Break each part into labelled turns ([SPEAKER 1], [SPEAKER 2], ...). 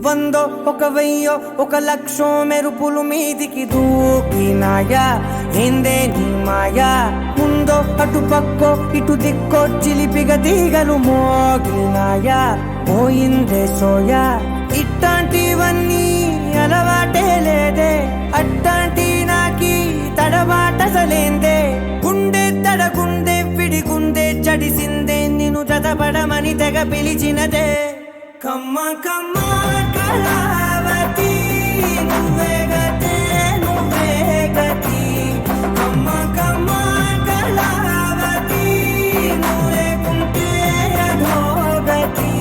[SPEAKER 1] వందో ఒక వెయ్యో ఒక లక్షో మెరుపులు మీదికి దూకినాయా ఏందే నీ మాయా ముందో అటు పక్కో ఇటు దిక్కో చిలిపిగ తీగలు మోగినాయా పోయిందే సోయా ఇట్లాంటివన్నీ అలవాటే లేదే అట్లాంటి నాకి తడబాటసలేందే గుండె తడగుండె విడిగుండె చడిసిందే నిన్ను జతపడమని తెగ పిలిచినదే కమ్మ కమ్మ కళావతి నువ్వే గతే నువ్వే గతి కమ్మ కమ్మ కళావతి నువ్వు లేకుంటే అధోగతి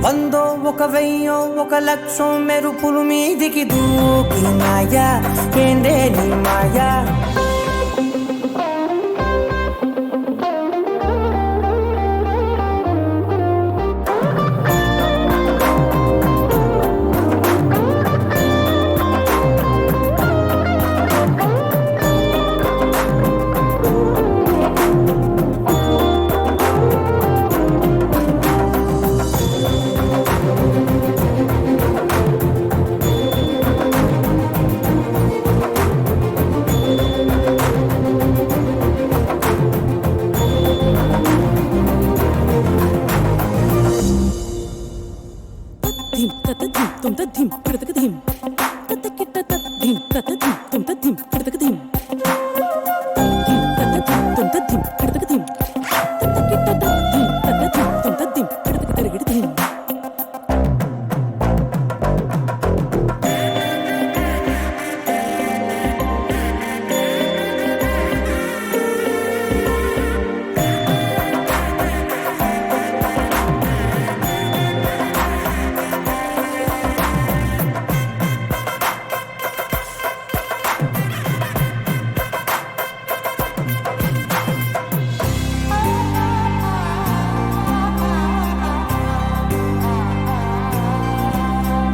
[SPEAKER 1] వందో ఒక వెయ్యో ఒక లక్షో మెరుపులు మీదికి దూకినాయా ఏందే నీ మాయా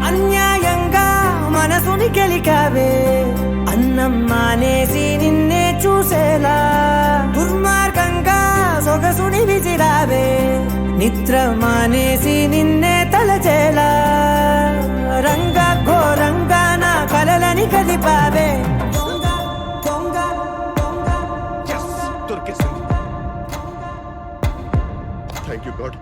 [SPEAKER 1] అన్యాయంగా మనసుని గెలికావే అన్నం మానేసి నిన్నే చూసేలా దుర్మార్గంగా సొగసుని విసిరావే నిద్ర మానేసి నిన్నే తలచేలా రంగ ఘోరంగా నా కలలని కదిపావే
[SPEAKER 2] థ్యాంక్ యూ గాడ్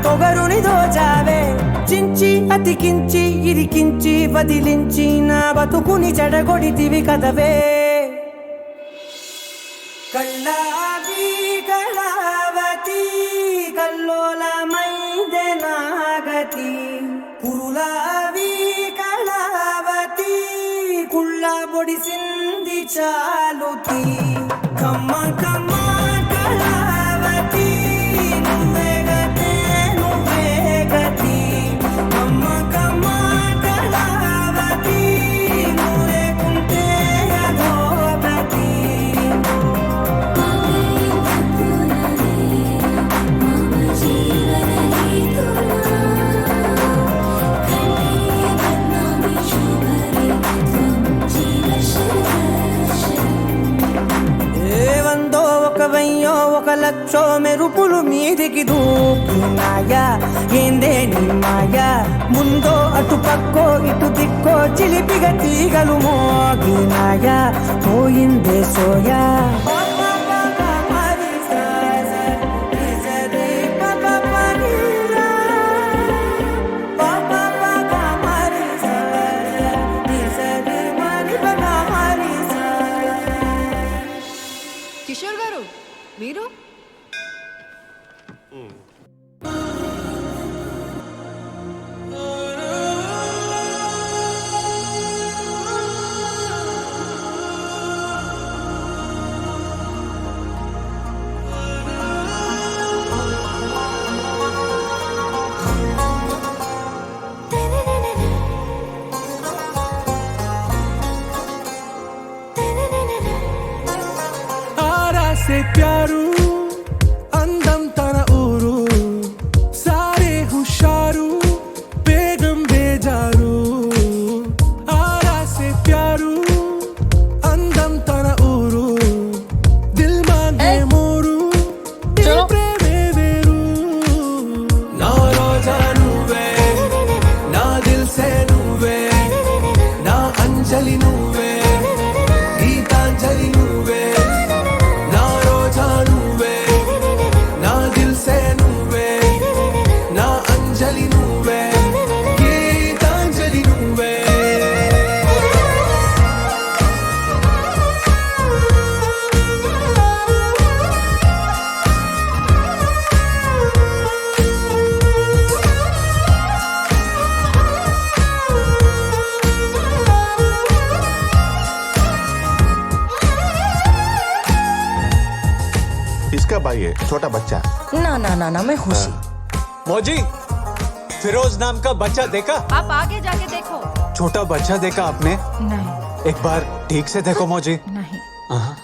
[SPEAKER 1] పొగరుని దోచావే చించి అతికించి ఇరికించి వదిలించి నా బతుకుని చెడగొడితివి కదవే కళ్ళావి కళావతి కల్లోలమైందే నాగతి కురులావి కళావతి కుళ్ళ పొడిసింది చాలుతి కమ్మ కమ్మ కళావతి నువ్వే గతే నువ్వే గతి కమ్మ కమ్మ కళావతి నువ్వు లేకుంటే అధోగతి వందో ఒక వెయ్యో ఒక లక్షో మెరుపులు మీదికి దూకినాయా ఏందే నీ మాయా ముందో అటు పక్కో ఇటు దిక్కో చిలిపిగ తీగలు మోగినాయా పోయిందే సోయా
[SPEAKER 3] కిషోర్ గారు మీరు से प्यारू అందం తన ఊరు సారే హుషారు బేగం బేజారు ఆరా से प्यारू అందం తన ఊరు దిల్ మాంగే మోరు ఈ ప్రేమే వేరు నా రోజా నువ్వే నా దిల్ సే నువ్వే నా అంజలి నువ్వే గీతాంజలి నువ్వే నా రోజా నువ్వే నా దిల్ సే నువ్వే నా అంజలి నువ్వే గీతాంజలి నువ్వే
[SPEAKER 2] इसका भाई है छोटा बच्चा.
[SPEAKER 4] ना ना ना ना मैं खुशी
[SPEAKER 5] मौजी फिरोज नाम का बच्चा देखा?
[SPEAKER 6] आप आगे जाके देखो।
[SPEAKER 5] छोटा बच्चा देखा आपने?
[SPEAKER 6] नहीं
[SPEAKER 5] एक बार ठीक से देखो मौजी.
[SPEAKER 6] नहीं।
[SPEAKER 5] हाँ।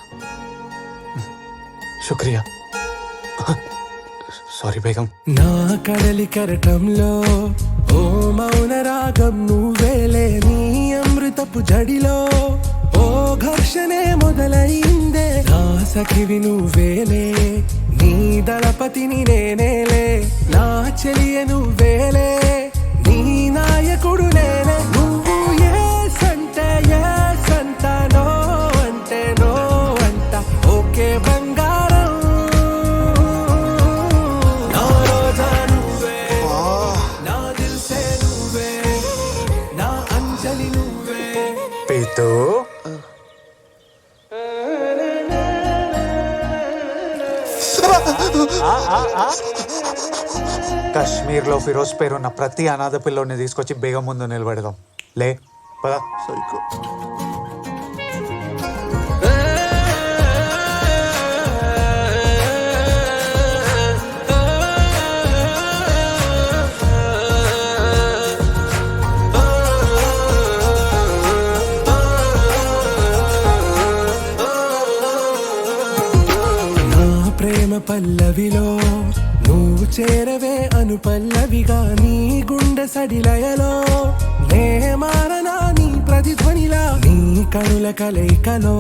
[SPEAKER 5] शुक्रिया. सॉरी बेगम.
[SPEAKER 3] నా కడలి కరటంలో ఓ మౌన రాగం నువ్వేలే నీ అమృతపు జడిలో ఓ ఘర్షణే మొదలైందే నా సఖివి నువ్వేలే నీ దళపతిని నేనేలే నా చెలియ నువ్వేలే నీ నాయకుడు నేనే నువ్వు ఏ సంట నో అంటే నో అంట ఓకే బంగారం నా రోజా నువ్వే నా దిల్ సే నువ్వే నా అంజలి నువ్వే
[SPEAKER 5] पीतू కాశ్మీర్లో ఫిరోజ్ పేరున్న ప్రతి అనాథ పిల్లోని తీసుకొచ్చి బేగం ముందు నిలబెడదాం. లే పద.
[SPEAKER 2] Psycho.
[SPEAKER 3] నా ప్రేమ పల్లవిలో నువ్వు చేరవే అను పల్లవిగా నీ గుండె సడిలయలో నే మారనా నీ ప్రతిధ్వనిలా నీ కనుల కలయికలో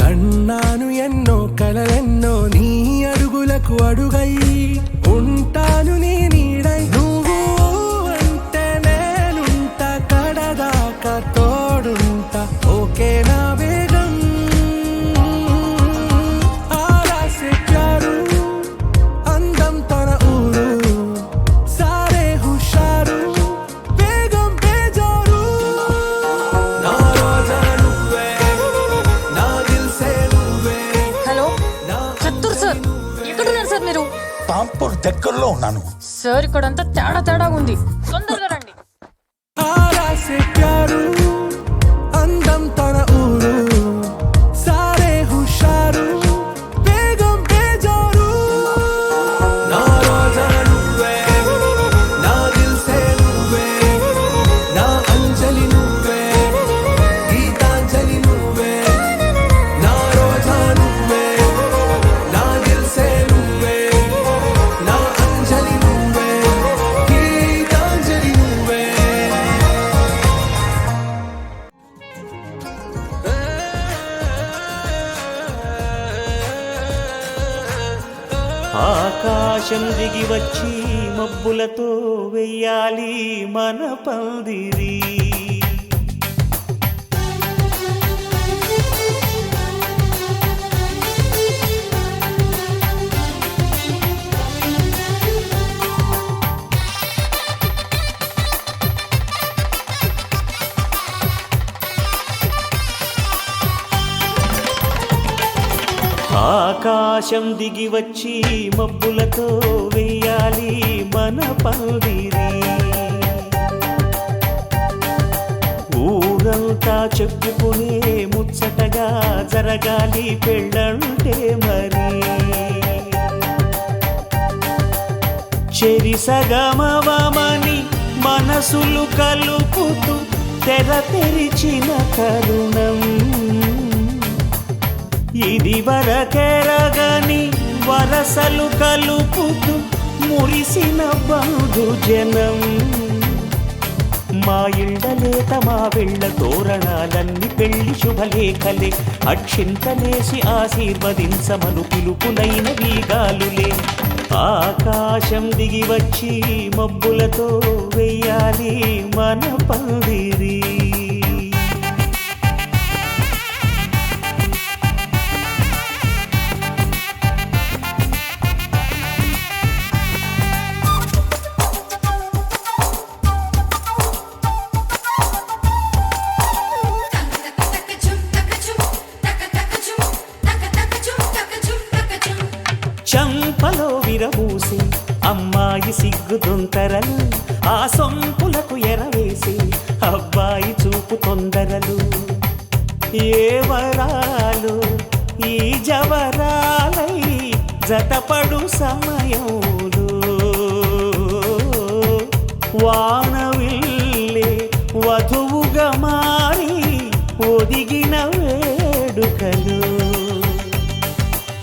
[SPEAKER 3] కన్నాను ఎన్నో కలలెన్నో నీ అడుగులకు అడుగై ఉంటాను నీ నీడై నువ్వు అంటే నేనుంటా కడదాకా తోడుంటా ఓకే నా వేగం ఆరా से प्यारू అందం తన ఊరు సారే హుషారు బేగం బేజారు నా రోజా నువ్వే నా దిల్ సే నువ్వే
[SPEAKER 4] హలో చత్తూర్ సార్ ఎక్కడున్నారు సార్ మీరు?
[SPEAKER 7] తాంపూర్ దగ్గరలో ఉన్నాను.
[SPEAKER 4] సార్ ఇక్కడంతా తేడా తేడాగా ఉంది, తొందరగా రండి.
[SPEAKER 3] ఆరా से प्यारू అందం తన ఊరు సారే హుషారు బేగం బేజారు నా రోజా నువ్వే నా దిల్ సే నువ్వే నా అంజలి నువ్వే గీతాంజలి నువ్వే నా రోజా నువ్వే నా దిల్ సే నువ్వే నా అంజలి నువ్వే గీతాంజలి నువ్వే
[SPEAKER 8] ఆకాశం దిగి వచ్చి మబ్బులతో వెయ్యాలి మన పందిరి. ఆకాశం దిగి వచ్చి మబ్బులతో వెయ్యాలి మన పందిరి. ఊరంతా చెప్పుకునే ముచ్చటగా జరగాలి పెళ్ళంటే మరి. చెరి సగమవమని మనసులు కలుపుతూ తెర తెరిచిన తరుణం ఇది వరకెరగని వరసలు కలుపుతూ మురిసిన బంధు జనం మా ఇళ్ళలేత మా వెళ్ళ తోరణాలన్నీ పెళ్లి శుభలేఖలే అక్షింతలేసి ఆశీర్వదించమను పిలుపులైన వీగాలులే ఆకాశం దిగి వచ్చి మబ్బులతో వెయ్యాలి మన పందిరి చంపలో విరబూసి అమ్మాయి సిగ్గుదొంతరలు ఆ సొంపులకు ఎరవేసి అబ్బాయి చూపు తొందరలు ఏ వరాలు ఈ జవరాలై జతపడు సమయంలో వానవిల్లే వధువుగా మారి ఒదిగిన వేడుకలు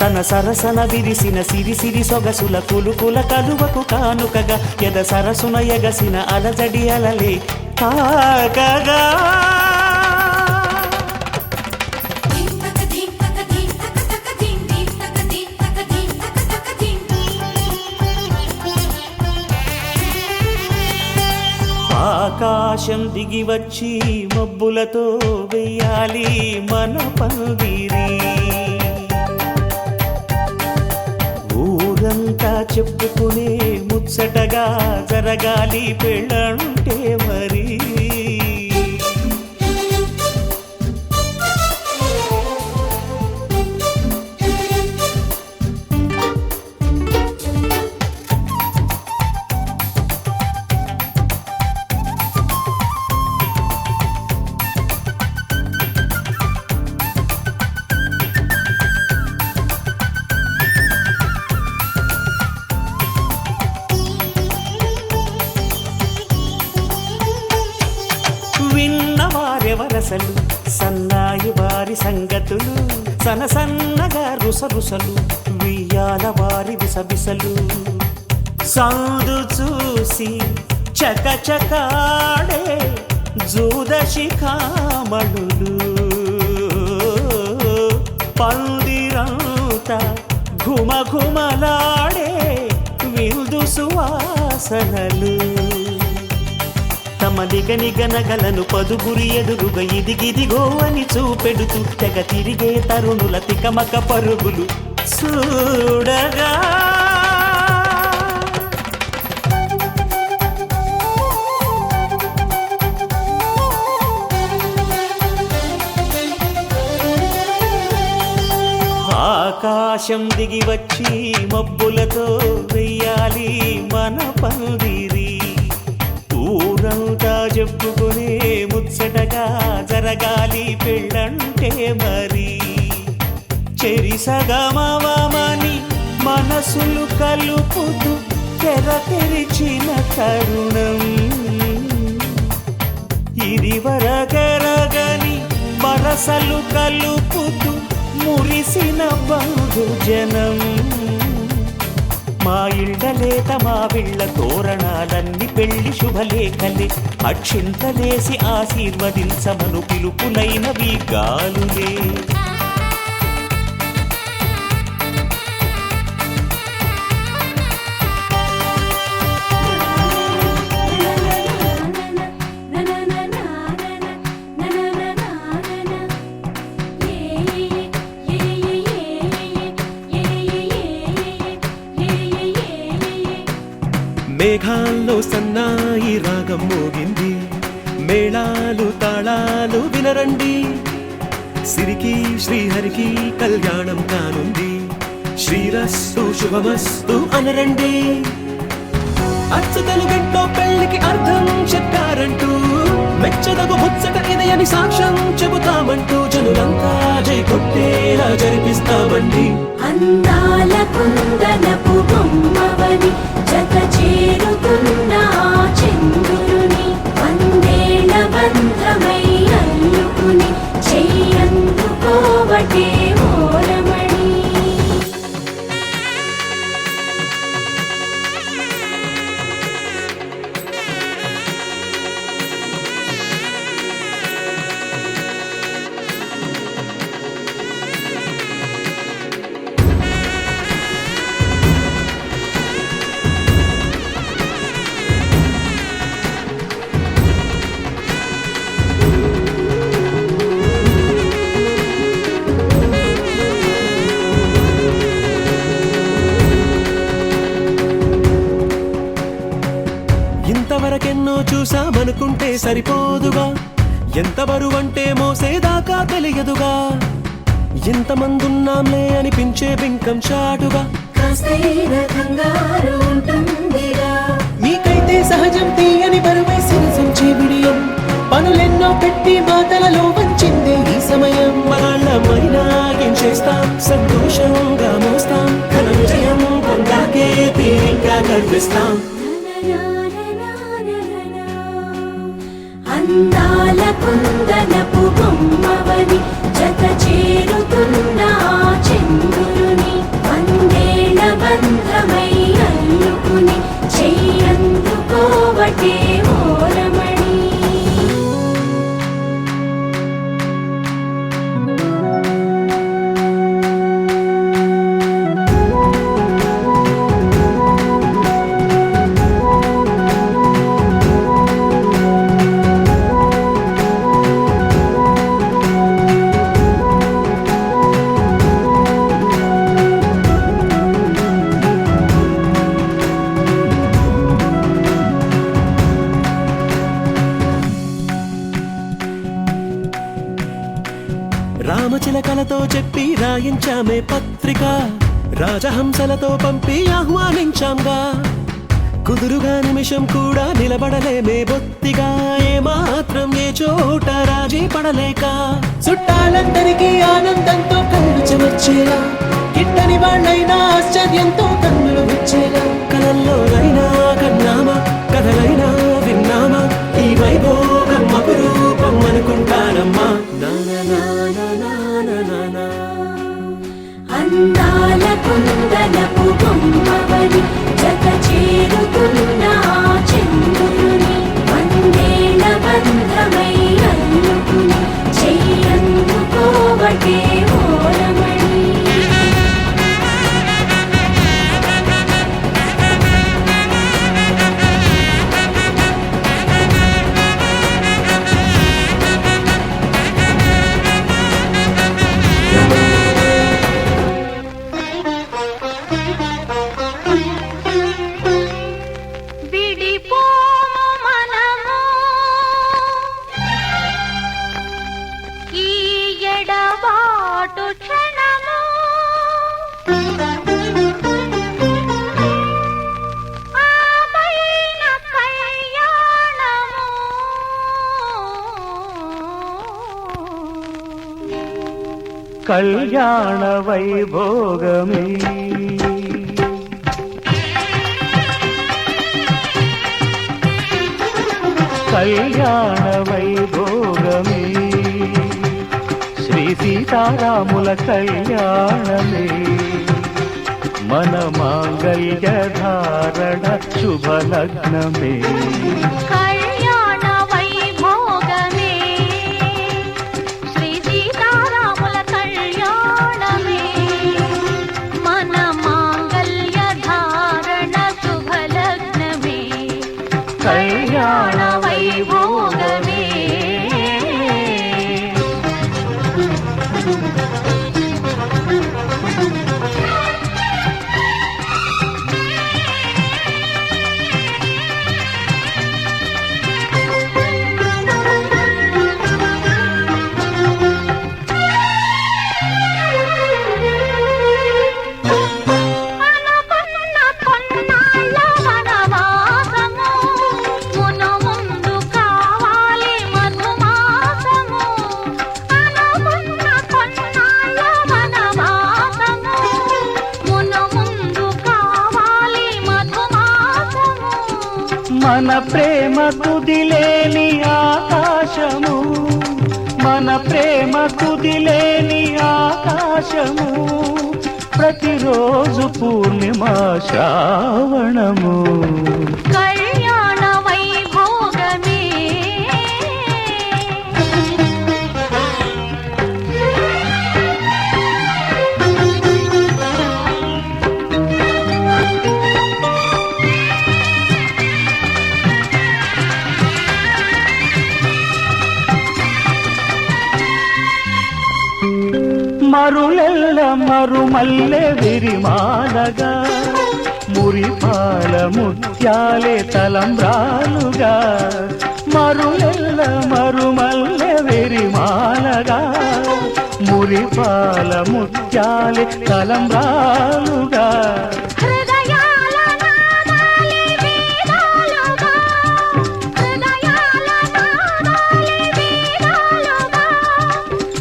[SPEAKER 8] తన సరసన విరిసిన సిరిసిరి సొగసుల కులుకుల కలువకు కానుకగా ఎద సరసున ఎగసిన అలజడి అలలే కాకగా ఆకాశం దిగి వచ్చి మబ్బులతో వెయ్యాలి మన పందిరి ఊరంతా చెప్పుకునే ముచ్చటగా జరగాలి పెళ్ళంటే మరి విన్నవారెవరసలు సన్నాయి వారి సంగతులు సనసన్నగా రుసరుసలు వియ్యాల వారి విసవిసలు సాధు చూసి చకచకాడే జూదశిఖామణులు పందిరంతా ఘుమఘుమలాడే విందు సువాసనలు తమ నిగనిగనగలను పదుగురి ఎదురుగా ఇదిగిదిగో అని చూపెడుతూ తెగ తిరిగే తరుణుల తికమక పరుగులు చూడగా ఆకాశం దిగి వచ్చి మబ్బులతో వెయ్యాలి మన పందిరి ఊరంతా చెప్పుకునే ముచ్చటగా జరగాలి పెళ్ళంటే మరి చెరిసగమవమని మనసులు కలుపుతూ తెర తెరిచిన తరుణం ఇది వరగరగని వరసలు కలుపుతూ మురిసిన బంధుజనం మా ఇళ్ళలేత మా వీళ్ళ తోరణాలన్నీ పెళ్లి శుభలేఖలే అక్షింతలేసి ఆశీర్వదించమను పిలుపులైనవి గాలులే
[SPEAKER 3] మేఘాల్లో సన్నాయి రాగం మోగింది మేళాలు తాళాలు వినరండి సిరికి శ్రీహరికి కళ్యాణం కానుంది శ్రీరస్తు శుభమస్తు అనరండి అచ్చతలు గంటో పెళ్లికి అర్థం చెప్పారంటూ మెచ్చదగు ముచ్చట ఇదయని సాక్ష్యం చెబుతామంటూ జనులంతా జై కొట్టేలా జరిపిస్తామండి
[SPEAKER 6] అందాల కుందనపు బొమ్మవని జత చేరుతున్న చంద్రుని వందేళ్ల బంధమై అల్లుకుని చెయ్యందుకోవటే ఓ
[SPEAKER 3] చూసామనుకుంటే సరిపోదుగా, ఎంత బరువంటే మోసేదాకా తెలియదుగా, ఎంతమందున్నాంలే అనిపించే బింకం చాటుగా,
[SPEAKER 6] కాస్తైన కంగారు ఉంటుందిగా.
[SPEAKER 3] మీకైతే సహజం తీయని బరువై సిరసించే బిడియం, పనులెన్నో పెట్టి మాటలలో వంచిందే ఈ సమయం. వాళ్ళమైనా ఏం చేస్తాం, సంతోషంగా మోస్తాం, ఘన విజయం పొందాకే తీరిగ్గా కనిపిస్తాం.
[SPEAKER 6] అందాల కుందనపు బొమ్మవని జత చేరుతున్న ఆ చంద్రుని, వందేళ్ల బంధమై అల్లుకుని చెయ్యందుకోవటే ఓరమణి.
[SPEAKER 3] రామచిలకలతో చెప్పి రాయించామే పత్రిక, రాజహంసలతో పంపి ఆహ్వానించాంగా, కుదురుగా నిమిషం కూడా నిలబడలేమే బొత్తిగా, ఏమాత్రం ఏ చోట రాజీ పడలేక, చుట్టాలందరికీ ఆనందంతో కళ్ళు చెమర్చేలా, గిట్టని వాళ్ళైనా ఆశ్చర్యంతో కన్నులు విచ్చేలా, కలల్లోనైనా కన్నామా, కథలైనా విన్నామా, ఈ వైభోగం అపురూపం అనుకుంటానమ్మా.
[SPEAKER 6] అందాల కుందనపు బొమ్మవని జత చేరుతున్న ఆ చంద్రుని, వందేళ్ల బంధమై అల్లుకుని చెయ్యందుకోవటే ఓరమణి.
[SPEAKER 8] కళ్యాణ వైభోగమే కళ్యాణ వైభోగమే, శ్రీ సీతారాముల కళ్యాణమే, మన మాంగళ్య ధారణ శుభలగ్నమే.
[SPEAKER 6] కళ్యాణ వైభోగమే, శ్రీ సీతారాముల కళ్యాణమే, మన మాంగళ్య ధారణ శుభలగ్నమే. కళ్యాణ వైభోగమే.
[SPEAKER 8] మన ప్రేమ కుదిలేని ఆకాశము, మన ప్రేమ కుదిలేని ఆకాశము, ప్రతిరోజు పూర్ణిమ శ్రావణము.
[SPEAKER 6] కళ్యాణ వైభోగమే.
[SPEAKER 8] మరులెల్ల మరుమల్లె విరిమాలగా, మురిపాల ముత్యాలే తలంబ్రాలుగా మరులెల్ల మరుమల్లె వెరిమాలగా మురిపాల ముత్యాలే తలంబ్రాలుగా
[SPEAKER 6] హృదయాల నాదాలే వేదాలుగా హృదయాల నాదాలే వేదాలుగా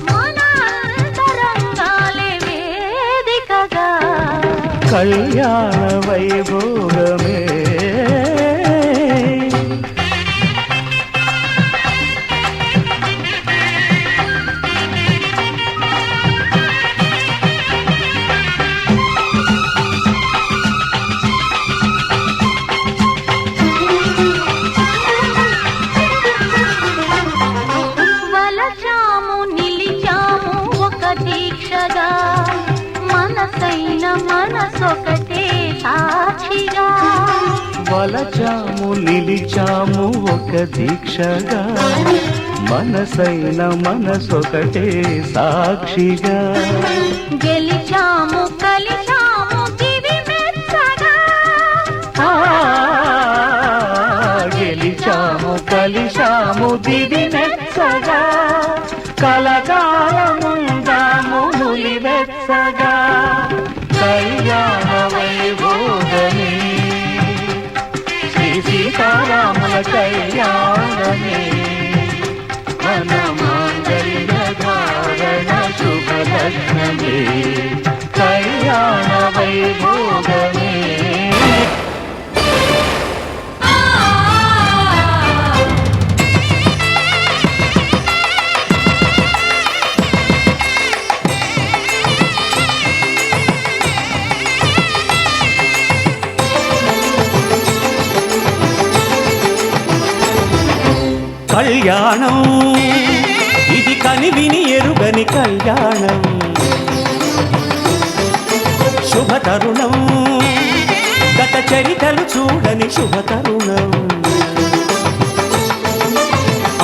[SPEAKER 6] మన అంతరంగాలే వేదికగా
[SPEAKER 8] కళ్యాణ వైభోగమే
[SPEAKER 6] వలచాము నిలిచాము ఒక దీక్షగా మనసైన మనసొకటే సాక్షిగా
[SPEAKER 8] వలచాము నిలిచాము ఒక దీక్షగా మనసైన మనసొకటే సాక్షిగా
[SPEAKER 6] గెలిచాము కలిచాము దివి మెచ్చగా
[SPEAKER 8] ఆ, గెలిచాము కలిశాము దిది మెచ్చగా కలకాలముందాము నులివెచ్చగా కళ్యాణ వైభోగమే శ్రీ సీతారాముల కళ్యాణమే మన మాంగళ్య ధారణ శుభలగ్నమే కళ్యాణ వైభోగమే
[SPEAKER 3] కళ్యాణం ఇది కనివిని ఎరుగని కళ్యాణం శుభతరుణం గత చరితలు చూడని శుభతరుణం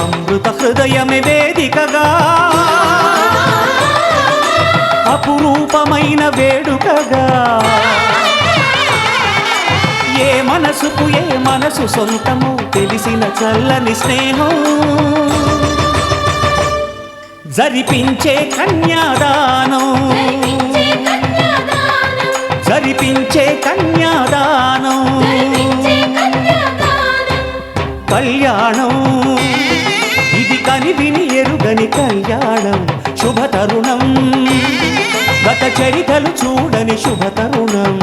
[SPEAKER 3] అమృత హృదయమే వేదికగా అపురూపమైన వేడుకగా ఏ మనసుకు ఏ మనసు సొంతము తెలిసిన చల్లని స్నేహం జరిపించే కన్యాదానం జరిపించే కన్యాదానం కళ్యాణం ఇది కనివిని ఎరుగని కళ్యాణం శుభతరుణం గత చరితలు చూడని శుభతరుణం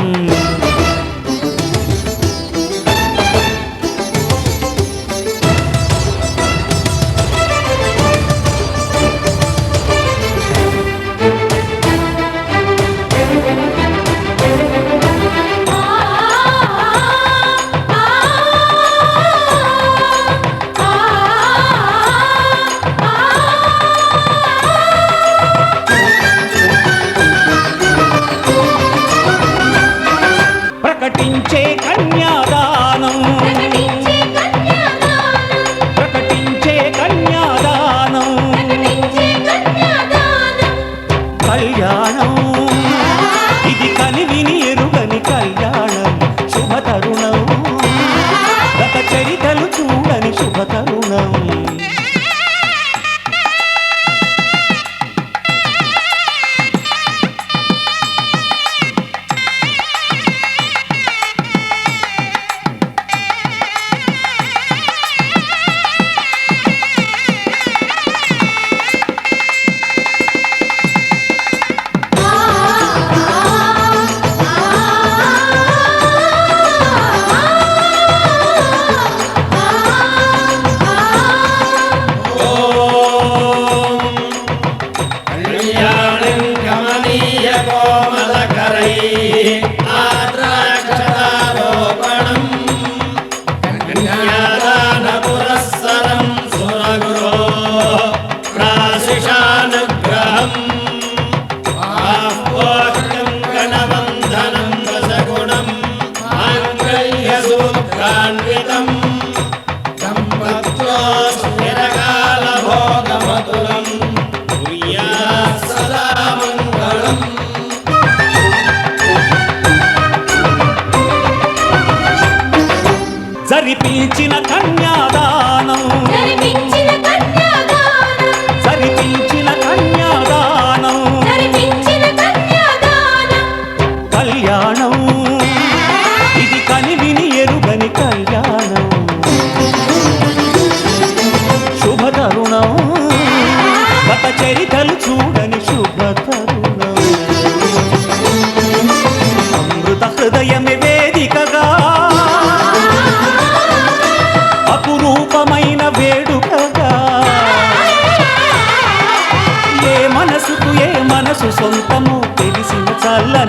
[SPEAKER 3] ప్రకటించే కన్యాదానం ప్రకటించే కన్యాదానం కళ్యాణం ఇది కనివిని ఎరుగని కళ్యాణం శుభతరుణం గత చరితలు చూడని శుభతరుణం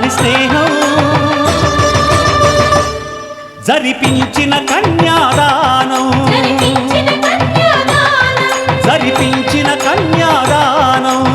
[SPEAKER 3] చల్లని స్నేహం జరిపించిన కన్యాదానం జరిపించిన కన్యాదానం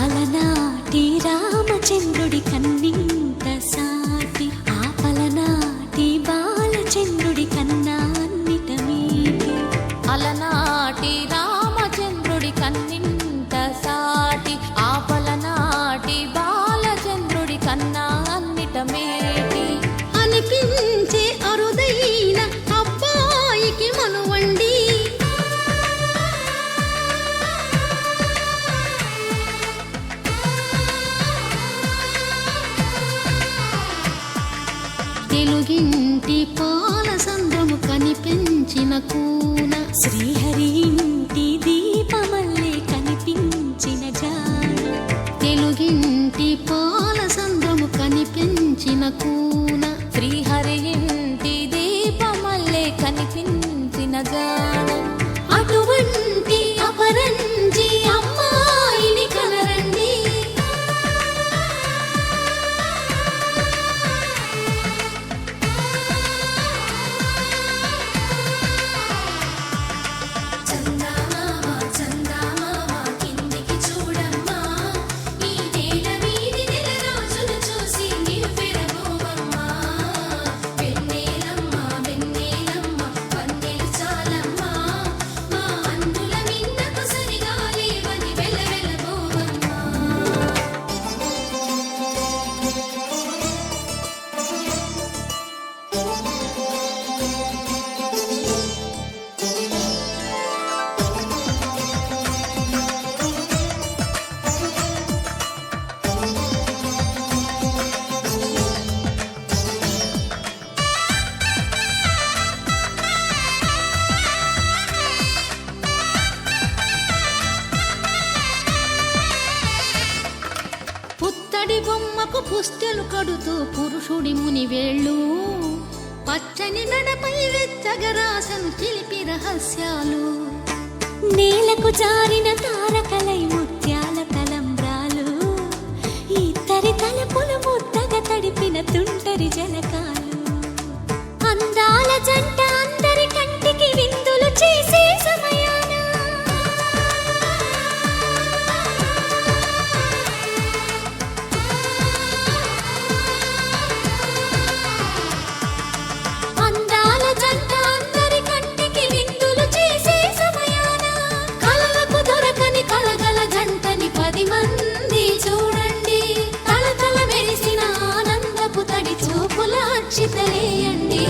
[SPEAKER 6] అలనాటి రామచంద్రుడి కన్నింత సాటి ఆపలనాటి బాలచంద్రుడి కన్నా అన్నిట మీటి
[SPEAKER 4] అలనాటి రామచంద్రుడి కన్నింత సాటి ఆపలనాటి బాలచంద్రుడి కన్నా అన్నిట మేటి
[SPEAKER 6] అనిపించే అరుదైన అబ్బాయికి మనువండి తెలుగింటి పాల సంద్రము కనిపించిన కూన శ్రీహరి ఇంటి దీపమల్లే కనిపించిన జాడ తెలుగింటి పాల సంద్రము కనిపించిన కూన
[SPEAKER 4] శ్రీహరి ఇంటి దీపమల్లే కనిపించిన జాడ
[SPEAKER 6] అటువంటి అపరంజి అమ్మాయిని కనరండి పుత్తడి బొమ్మకు పుస్తెలు కడుతూ పురుషుడి ముని వేళ్ళు పచ్చని నడపై వెచ్చగరాసను చిలిపి రహస్యాలు నేలకు జారిన తారకలై ముత్యాల తలంబ్రాలు ఇద్దరి తలపులు ముద్దగా తడిపిన తుంటరి జలకాలు అందాల జంట అందరి కంటికి విందులు చేసే సమయాన అందాల జంట అందరి కంటికి విందులు చేసే సమయాన కలలకు దొరకని కలగల జంటని 10 మంది చూడండి తలతల మెరిసిన ఆనందపు తడి చూపుల అక్షితలేయండి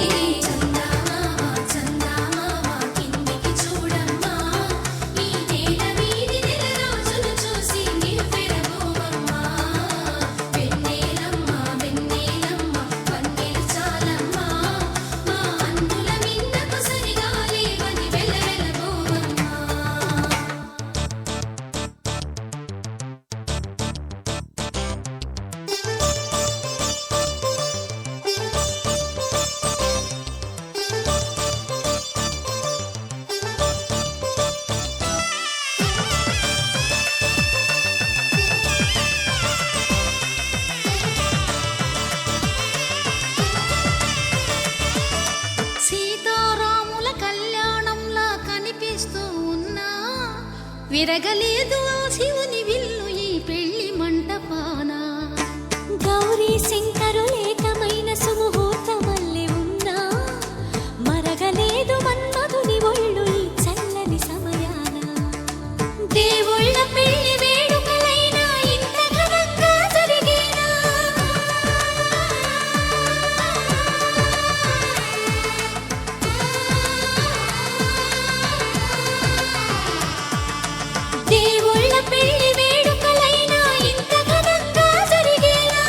[SPEAKER 6] విరగలేదు ఆ శివుని విల్లు ఈ పెళ్లి మంటపాన గౌరీ శంకరులేకమైన సుముహూర్తమల్లె ఉన్నా మరగలేదు మన్మధుని ఒళ్ళు ఈ చల్లని సమయాన దేవుళ్ళ పెళ్లి వేడుకలైనా ఇంత ఘనంగా జరిగేనా దేవుళ్ళ పెళ్లి వేడుకలైనా ఇంత ఘనంగా జరిగేనా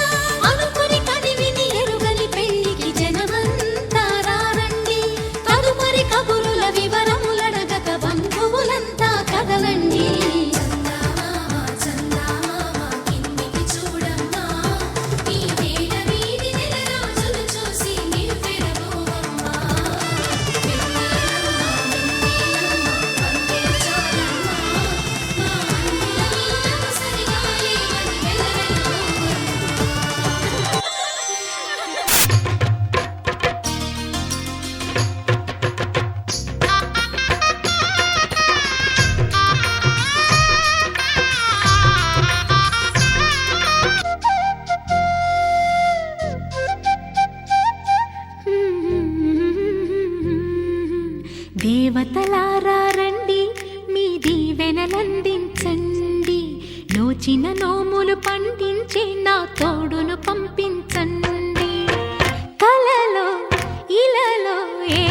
[SPEAKER 6] దేవతలారా రండి మీ దీవెనలందించండి నోచిన నోములు పండించే నా తోడును పంపించండి కలలో ఇలలో ఏ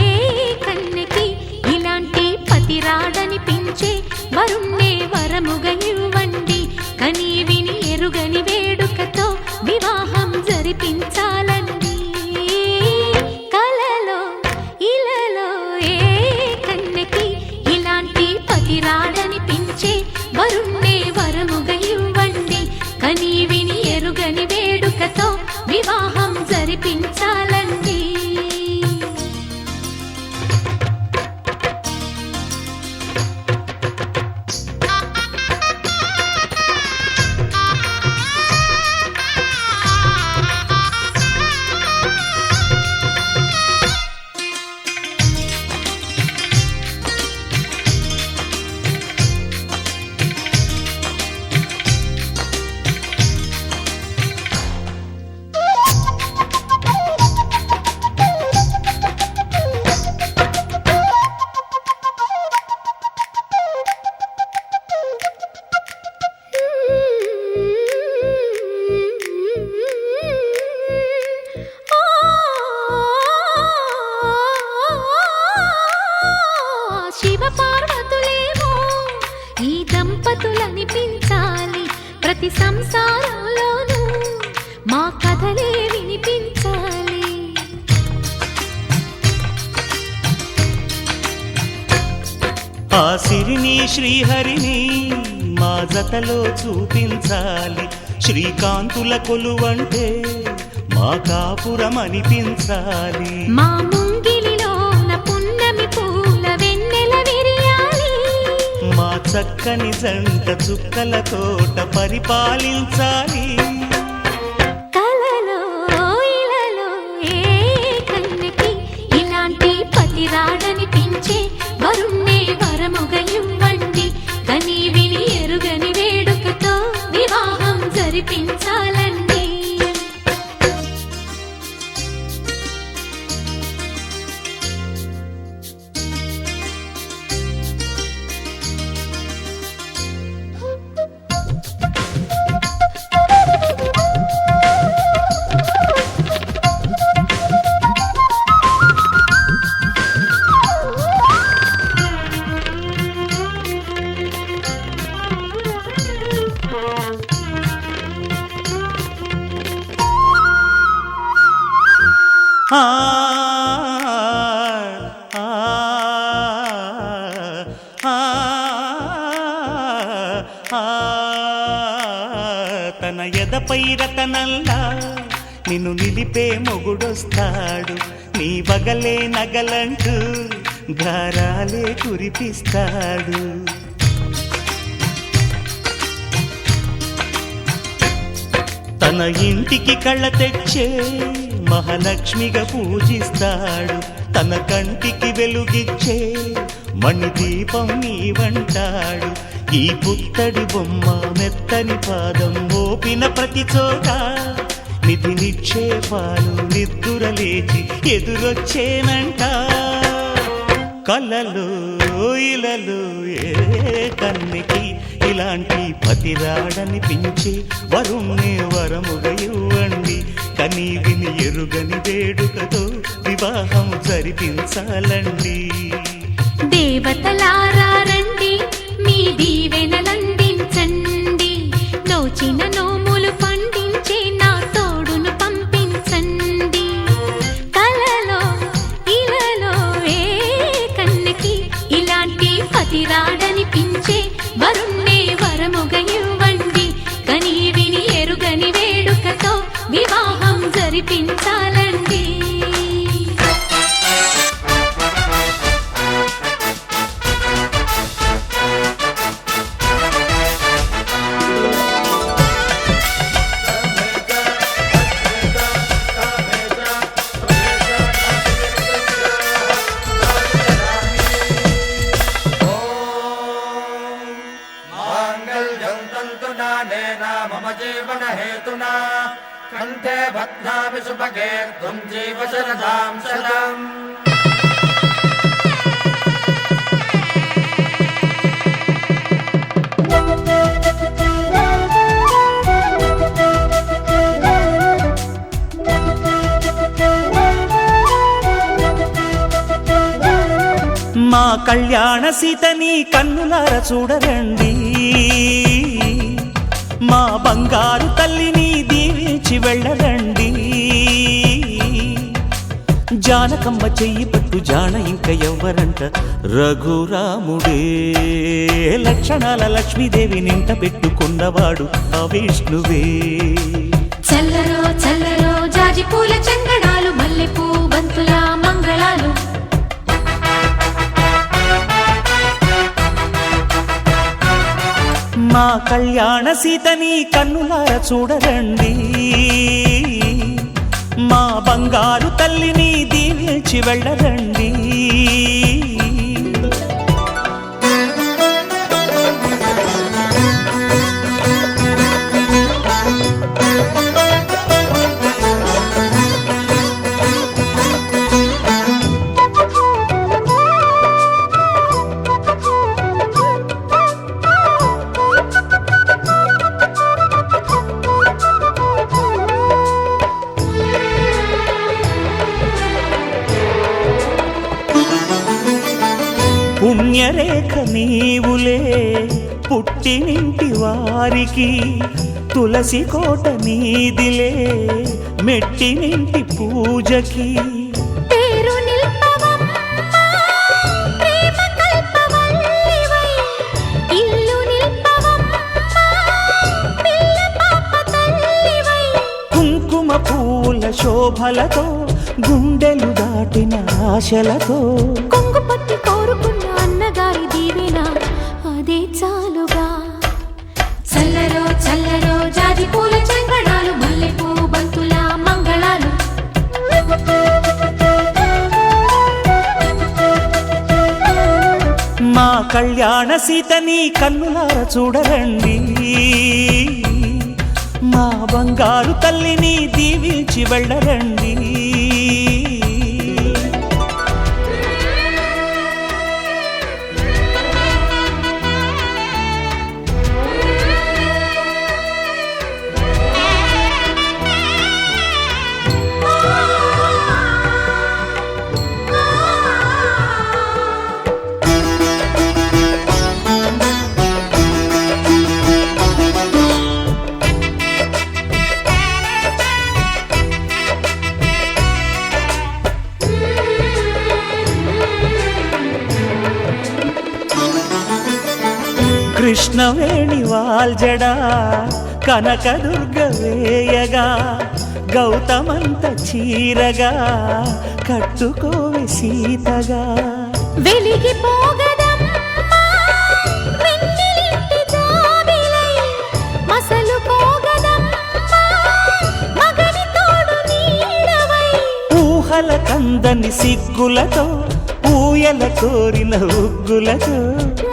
[SPEAKER 6] కన్నెకి ఇలాంటి పతిరాడనిపించే వరుణ్ణే వరముగా ఇవ్వండి కని విని ఎరుగని వేడుకతో వివాహం జరిపించాలండి కలలో ఇలలో ఏ కన్నెకి ఇలాంటి పతిరాడనిపించే వరుణ్ణే వరముగా ఇవ్వండి కని విని ఎరుగని వేడుకతో వివాహం జరిపించాలండి శివ పార్వతులేమో ఈ దంపతులనిపించాలి ప్రతి సంసారంలోనూ మా కథలే వినిపించాలి
[SPEAKER 3] ఆ సిరిని శ్రీహరిని మా జతలో చూపించాలి శ్రీకాంతుల కొలువంటే మా కాపురం అనిపించాలి
[SPEAKER 6] మా ముంగిలిలోన పున్నమి పూల వెన్నెల విరియాలి
[SPEAKER 3] మా చక్కని జంట చుక్కల తోట పరిపాలించాలి
[SPEAKER 6] కలలో ఇలలో ఏ కన్నెకి ఇలాంటి పతిరాడనిపించే వరుణ్ణే వరముగా ఇవ్వండి కని విని ఎరుగని వేడుకతో వివాహం జరిపించాలండి
[SPEAKER 3] ఆ ఆ ఆ తన ఎదపై రతనల్లా నిన్ను నిలిపే మొగుడొస్తాడు నీ బగలే నగలంటూ గారాలే కురిపిస్తాడు తన ఇంటికి కళ్ళ తెచ్చే మహాలక్ష్మిగా పూజిస్తాడు తన కంటికి వెలుగిచ్చే మణిదీపం నీవంటాడు ఈ పుత్తడి బొమ్మ మెత్తని పాదం మోపిన ప్రతి చోట నిధి నిక్షేపాలు నిద్దురలేచి ఎదురొచ్చేనంట కలలో ఇలలో ఏ కన్నెకి ఇలాంటి పతిరాడనిపించి వరుణ్ణే వరముగా ఇవ్వండి కని విని ఎరుగని వేడుకతో వివాహం జరిపించాలండి
[SPEAKER 6] దేవతలారా రండి మీ దీవెనలందించండి నోచిన నోములు పండించే నా తోడును పంపించండి కలలో ఇలలో ఏ కన్నెకి ఇలాంటి పతిరాడనిపించే వరుణ్ణే వరముగా ఇవ్వండి కని విని ఎరుగని వేడుకతో వివాహం జరిపించాలండి
[SPEAKER 1] मम जीवन हेतुना कंठे बध्नामि सुभगे त्वं जीव शरदां शतम्
[SPEAKER 3] మా కళ్యాణ సీతని కన్నులార చూడరండి, మా బంగారు తల్లిని దీవించి వెళ్ళరండి. జానకమ్మ చెయ్యి పట్టు జాన ఇంక ఎవ్వరంట, రఘురాముడే లక్షణాల లక్ష్మీదేవి నింట పెట్టుకున్నవాడు ఆ విష్ణువే.
[SPEAKER 6] చల్లరో చల్లరో జాజి పూల చందనాలు, మల్లెపూ బంతుల మంగళాలు.
[SPEAKER 3] మా కళ్యాణ సీతని కన్నులార చూడరండి, మా బంగారు తల్లిని దీవించి వెళ్ళరండి. పుణ్యరేఖ నీవులే పుట్టినింటి వారికి, తులసి కోట నీదిలే మెట్టినింటి పూజకి.
[SPEAKER 6] పేరు నిల్పవమ్మా ప్రేమ కల్పవల్లివై, ఇల్లు నిల్పవమ్మా పిల్ల పాప తల్లివై.
[SPEAKER 3] కుంకుమ పూల శోభలతో గుండెలు దాటిన ఆశలతో,
[SPEAKER 6] కొంగు పట్టి కోరుకున్న అన్నగారి దీవెన అదే చాలుగా. చల్లరో చల్లరో జాజి పూల చంగడాలు, మల్లెపూ బంతుల మంగళాలు.
[SPEAKER 3] మా కళ్యాణ సీతని కన్నులార చూడరండి, మా బంగారు తల్లిని దీవించి వెళ్ళరండి. కృష్ణవేణి వాల్జడా కనకదుర్గ వేయగా, గౌతమంత చీరగా కట్టుకోవి సీతగా.
[SPEAKER 6] వెలిగిపోగదమ్మా వెన్నెలింటి జాబిలై, మసలుకోగదమ్మా మగని తోడు నీడవై.
[SPEAKER 3] ఊహల కందని సిగ్గులతో ఊయల కోరిన ఉగ్గులతో,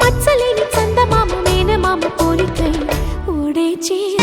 [SPEAKER 6] మచ్చలేని చందమామ మేనమామ పోలికై ఓడే చీర.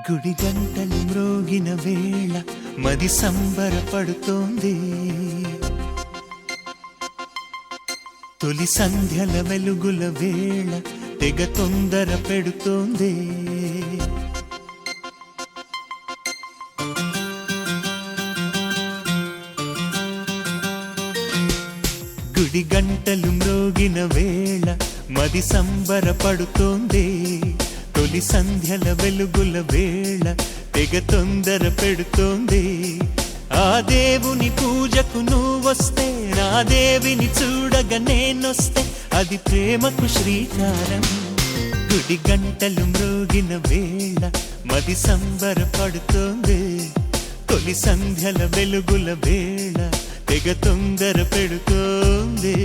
[SPEAKER 3] గుడి గంటలు మ్రోగిన వేళ మది సంబరపడుతోంది తొలి సంధ్యల వెలుగుల వేళ తెగ తొందర పెడుతోంది గుడి గంటలు మ్రోగిన వేళ మది సంబరపడుతోంది తొలి సంధ్యల వెలుగుల వేళ తెగ తొందర పెడుతోంది ఆ దేవుని పూజకు నువ్వొస్తే నా దేవిని చూడగా నేనొస్తే అది ప్రేమకు శ్రీకారం గుడి గంటలు మ్రోగిన వేళ మది సంబరపడుతోంది తొలి సంధ్యల వెలుగుల వేళ తెగ తొందర పెడుతోంది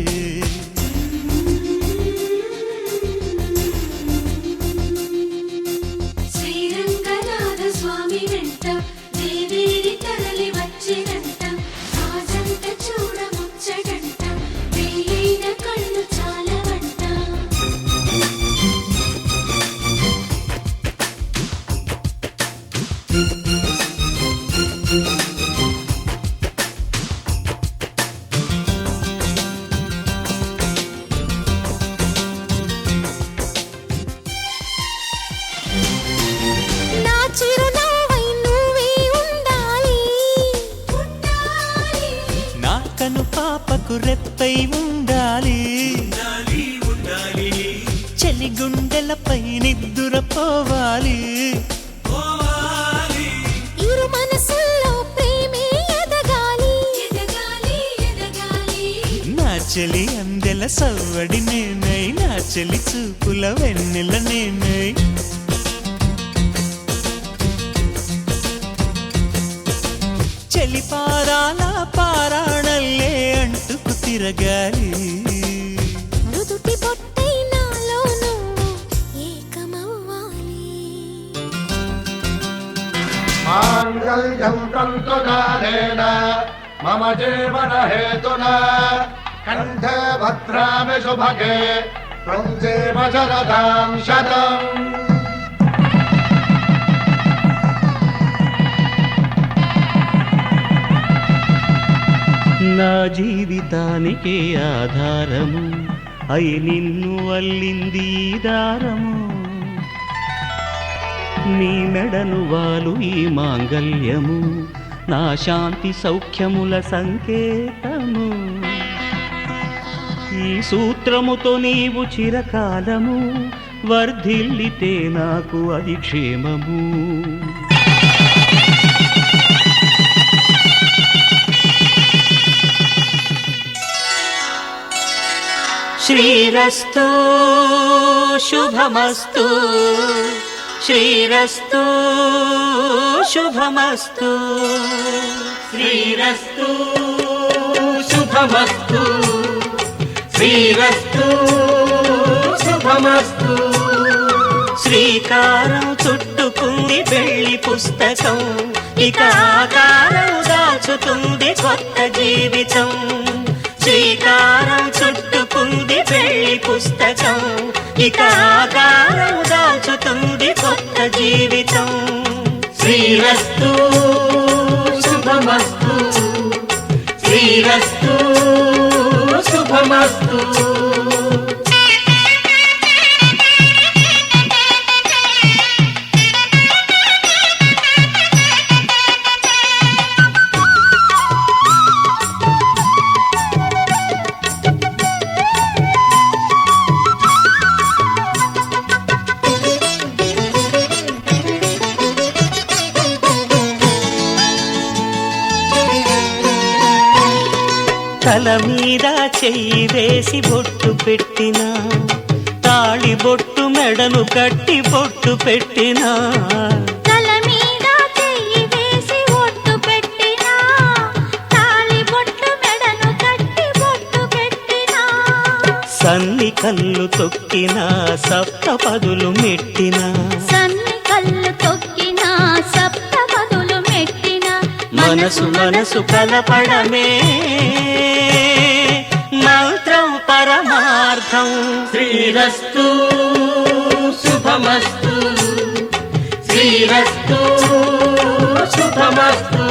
[SPEAKER 6] శ్రీరంగనాథ స్వామి వెంట దేవేరి తరలి వచ్చినంత రాజంత చూడ ముచ్చటంట వెయ్యైన కళ్ళు చాలవంట నా చిరునవ్వై నువ్వే ఉండాలి
[SPEAKER 3] నా కను పాపకు రెప్పై ఉండాలి చలి గుండెలపై నిద్దురపోవాలి
[SPEAKER 6] ఇరు మనసుల్లో ప్రేమే ఎదగాలి ఎదగాలి ఎదగాలి
[SPEAKER 3] నా చలి అందెల సవ్వడి నేనై నా చలి చూపుల వెన్నెల నేనై చలి పారాల పారాణల్లే అంటుకు తిరగాలి
[SPEAKER 6] నుదుటి బొట్టై నాలో నువ్వు ఏకమవ్వాలి
[SPEAKER 8] మాంగళ్యం తంతునానేన మమ జీవన హేతునా కంఠే భద్రామి శుభగే త్వం జీవ శరదాం శతం
[SPEAKER 3] నా జీవితానికి ఆధారము అయి నిన్ను అల్లింది ఈ దారము నీ మెడను వాలు ఈ మాంగల్యము నా శాంతి సౌఖ్యముల సంకేతము ఈ సూత్రముతో నీవు చిరకాలము వర్ధిల్లితే నాకు అది క్షేమము శ్రీరస్తు శుభమస్తు శ్రీరస్తు శుభమస్తు శ్రీరస్తు శుభమస్తు శ్రీరస్తు శుభమస్తు శ్రీకారం చుట్టుకుంది పెళ్లి పుస్తకం ఇక ఆకారం దాచుతుంది కొత్త జీవితం శ్రీకారం చుట్టుకుంది పెళ్లి పుస్తకం ఇక ఆకారం దాచుతుంది కొత్త జీవితం శ్రీరస్తు శుభమస్తు శ్రీరస్తు శుభమస్తు తల మీద చెయ్యి వేసి బొట్టు పెట్టినా తాళి బొట్టు మెడను కట్టి బొట్టు పెట్టినా
[SPEAKER 6] తల మీద చెయ్యి వేసి ఒట్టు పెట్టినా తాళి బొట్టు మెడను కట్టి బొట్టు పెట్టినా
[SPEAKER 3] సన్ని కళ్ళు తొక్కినా సప్త పదులు మెట్టినా
[SPEAKER 6] సన్ని కళ్ళు తొక్కినా సప్త పదులు మెట్టినా
[SPEAKER 3] మనసు మనసు కలపడమే మంత్రం పరమార్థం శ్రీరస్తు శుభమస్తు శ్రీరస్తు శ్రీరస్తు శుభమస్తు.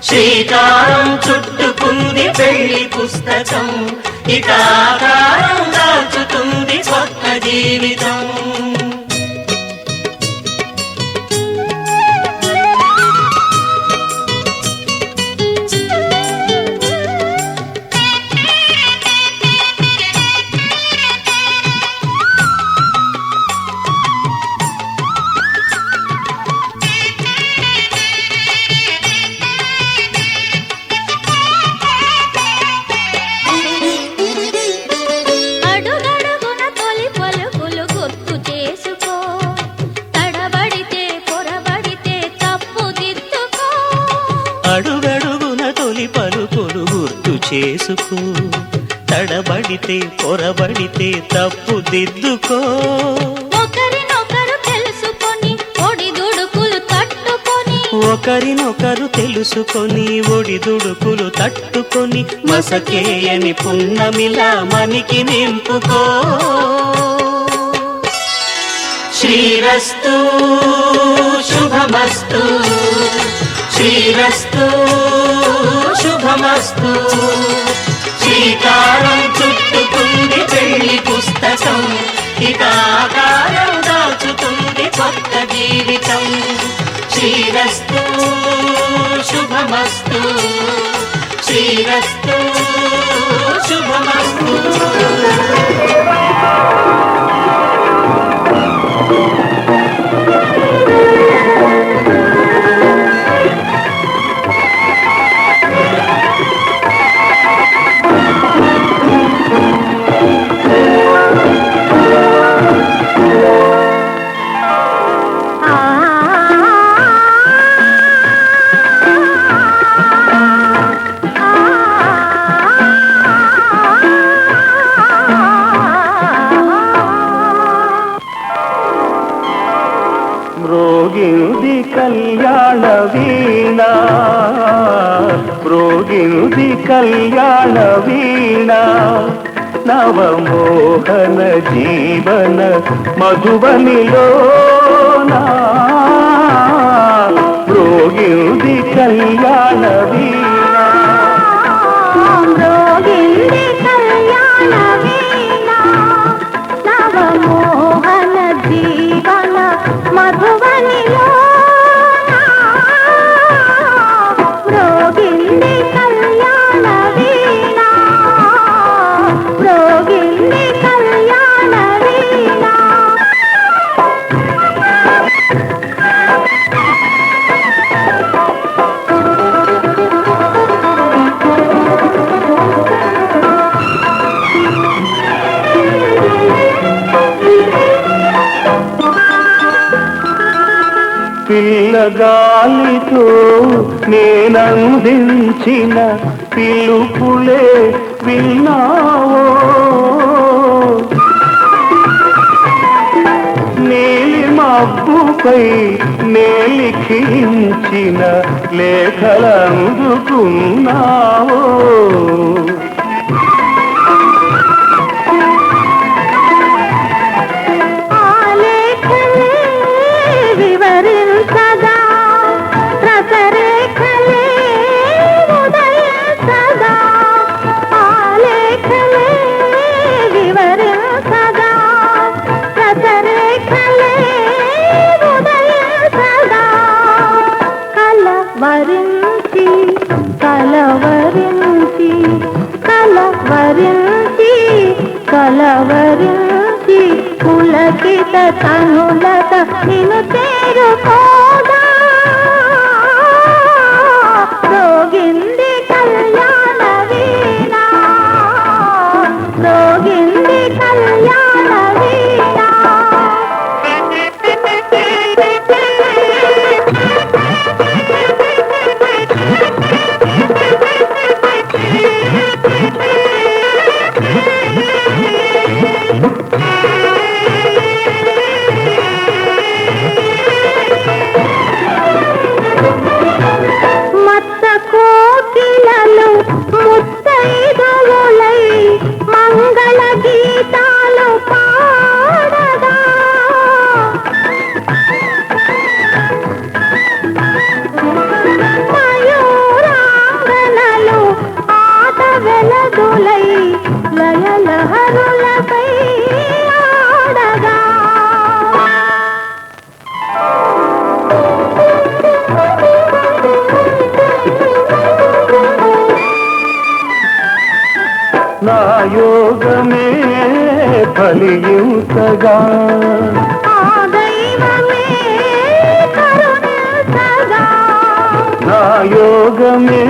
[SPEAKER 3] శ్రీకారం చుట్టుకుంది పెళ్లి పుస్తకం, ఇక ఆకారం దాచుతుంది కొత్త జీవితం.
[SPEAKER 6] అడుగడుగున తొలి పలుకులు గుర్తు చేసుకో, తడబడితే పొరబడితే తప్పు దిద్దుకో.
[SPEAKER 3] అడుగడుగున తొలి పలుకులు గుర్తు చేసుకో, తడబడితే పొరబడితే తప్పు దిద్దుకో.
[SPEAKER 6] ఒకరినొకరు తెలుసుకొని ఒడిదుడుకులు తట్టుకొని,
[SPEAKER 3] ఒకరినొకరు తెలుసుకొని ఒడిదుడుకులు తట్టుకొని మసకేయని పున్నమిలా మనికి నింపుకో. శ్రీరస్తు శుభమస్తు. శ్రీరస్తు శుభమస్తు. శ్రీకారం చుట్టుకుంది పెళ్లి పుస్తకం, ఇక ఆకారం దాచుతుంది కొత్త జీవితం. శ్రీరస్తు శుభమస్తు. శ్రీరస్తు శుభమస్తు.
[SPEAKER 9] మ్రోగింది కళ్యాణ వీణ, మ్రోగింది కళ్యాణ వీణ, నవమోహన జీవన మధుబనిలోనా. మ్రోగింది కళ్యాణ వీణ,
[SPEAKER 6] మ్రోగింది కళ్యాణ వీణ, నవమోహన జీవన మధువనిలోనా. మ్రోగింది కళ్యాణ వీణ, మ్రోగింది కళ్యాణ వీణ.
[SPEAKER 9] పిల్లగాలితో నేనందించిన పిలుపులే విన్నావో, నీలి మబ్బుపై నేలిఖించిన లేఖలందుకున్నావో.
[SPEAKER 6] వివరించగా రసరేఖలే ఉదయించగా, ఆలేఖలే వివరించగా రసరేఖలే ఉదయించగా. కలవరించి కలవరించి కలవరించి కలవరించి పులకిత తనులత నిన్ను చేరుకోదా. రోగింది కళ్యాణ వీణ, రోగింది కళ్యాణ వీణ.
[SPEAKER 9] యోగమే ఫలించగా
[SPEAKER 6] ఆ దైవమే కరుణించగా
[SPEAKER 9] నా యోగమే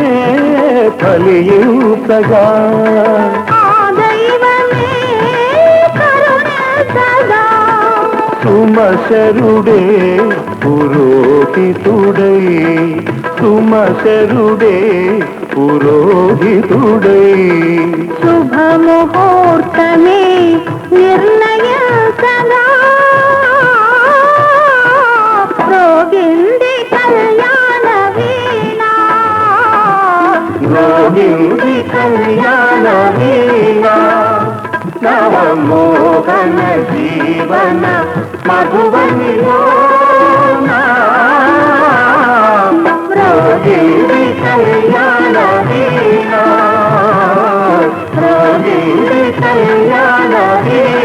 [SPEAKER 9] ఫలించగా
[SPEAKER 6] ఆ దైవమే కరుణించగా
[SPEAKER 9] సుమశరుడే పురోహితుడై సుమశరుడే పురోహితుడై
[SPEAKER 6] శుభముహూర్తమే నిర్ణయించగా రోగింది కళ్యాణ వీణ
[SPEAKER 9] రోగింది కళ్యాణ వీణ నవమోహన జీవన మధువనిలోన రోగింది కళ్యాణ వీణ రోగింది కళ్యాణ వీణ